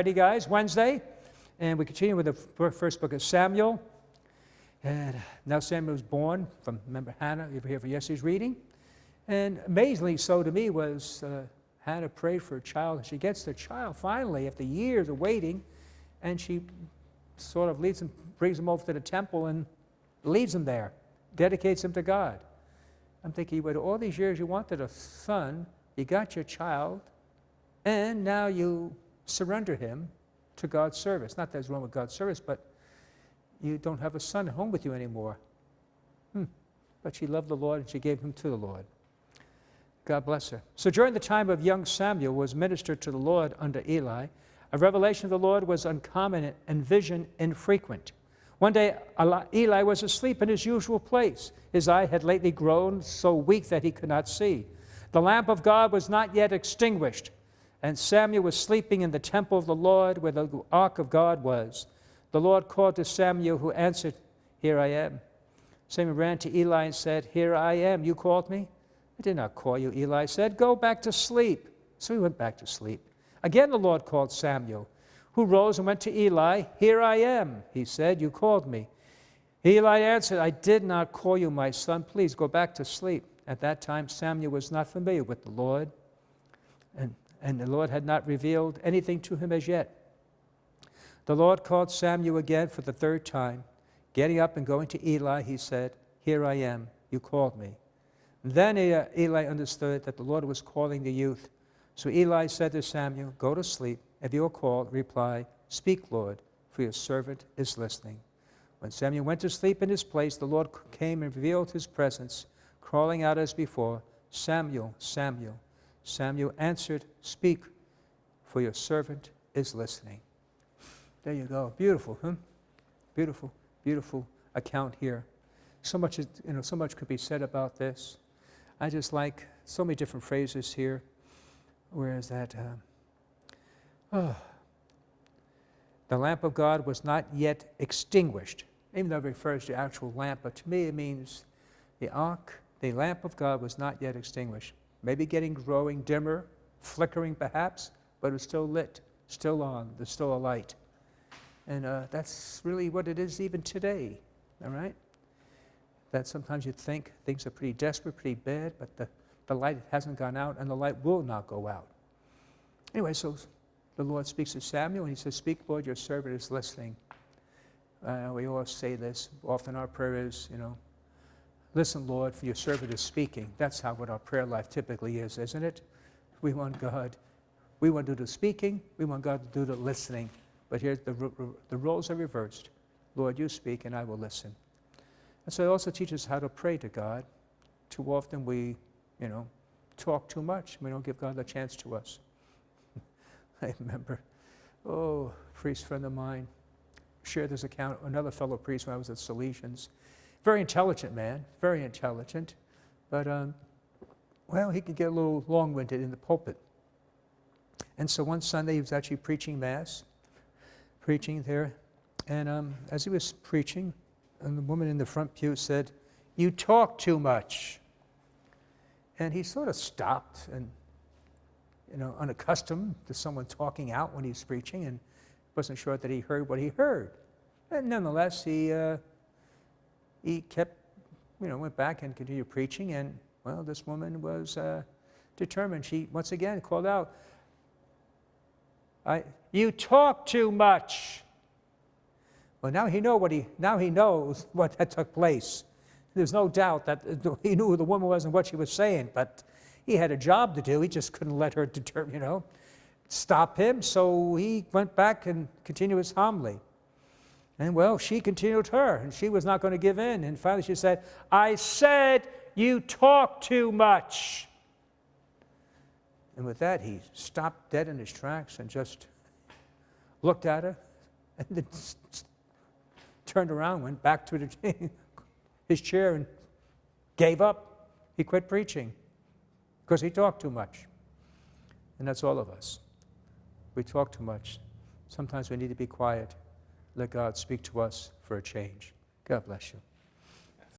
Ready, guys? Wednesday, and we continue with the first book of Samuel. And now Samuel was born from, remember Hannah, you were here for yesterday's reading. And amazingly so to me was Hannah prayed for a child, and she gets the child finally after years of waiting, and she sort of leads him, brings him over to the temple and leaves him there, dedicates him to God. I'm thinking, with all these years you wanted a son, you got your child, and now you surrender him to God's service. Not that there's wrong with God's service, but you don't have a son at home with you anymore. But she loved the Lord, and she gave him to the Lord. God bless her. So during the time of young Samuel was ministered to the Lord under Eli. A revelation of the Lord was uncommon and vision infrequent. One day Eli was asleep in his usual place. His eye had lately grown so weak that he could not see. The lamp of God was not yet extinguished, and Samuel was sleeping in the temple of the Lord where the ark of God was. The Lord called to Samuel, who answered, "Here I am." Samuel ran to Eli and said, "Here I am. You called me?" "I did not call you," Eli said. "Go back to sleep." So he went back to sleep. Again the Lord called Samuel, who rose and went to Eli. "Here I am," he said. "You called me." Eli answered, "I did not call you, my son. Please go back to sleep." At that time Samuel was not familiar with the Lord, and the Lord had not revealed anything to him as yet. The Lord called Samuel again for the third time. Getting up and going to Eli, he said, "Here I am. You called me." Then Eli understood that the Lord was calling the youth. So Eli said to Samuel, "Go to sleep. If you are called, reply, 'Speak, Lord, for your servant is listening.'" When Samuel went to sleep in his place, the Lord came and revealed his presence, calling out as before, "Samuel, Samuel." Samuel answered, "Speak, for your servant is listening." There you go. Beautiful, huh? Beautiful, beautiful account here. So much, so much could be said about this. I just like so many different phrases here. Where is that? The lamp of God was not yet extinguished, even though it refers to actual lamp, but to me it means the ark, the lamp of God was not yet extinguished. Maybe growing dimmer, flickering perhaps, but it was still lit, still on, there's still a light. And that's really what it is even today, all right? That sometimes you think things are pretty desperate, pretty bad, but the light hasn't gone out, and the light will not go out. Anyway, so the Lord speaks to Samuel, and he says, "Speak, Lord, your servant is listening." We all say this. Often our prayer is, "Listen, Lord, for your servant is speaking." That's what our prayer life typically is, isn't it? We want to do the speaking, we want God to do the listening. But here the roles are reversed. Lord, you speak, and I will listen. And so it also teaches how to pray to God. Too often we, talk too much. We don't give God the chance to us. I remember, a priest friend of mine shared this account, another fellow priest when I was at Salesians. Very intelligent man, very intelligent. But, he could get a little long-winded in the pulpit. And so one Sunday he was actually preaching Mass, preaching there. And as he was preaching, and the woman in the front pew said, "You talk too much." And he sort of stopped and, unaccustomed to someone talking out when he's preaching, and wasn't sure that he heard what he heard. And nonetheless, he kept, went back and continued preaching, and, this woman was determined. She, once again, called out, "You talk too much." Well, now he knows what had took place. There's no doubt that he knew who the woman was and what she was saying, but he had a job to do. He just couldn't let her stop him. So he went back and continued his homily. And she continued her, and she was not going to give in. And finally she said, "I said you talk too much." And with that, he stopped dead in his tracks and just looked at her, and then turned around, went back to his chair and gave up. He quit preaching because he talked too much. And that's all of us. We talk too much. Sometimes we need to be quiet. Let God speak to us for a change. God bless you.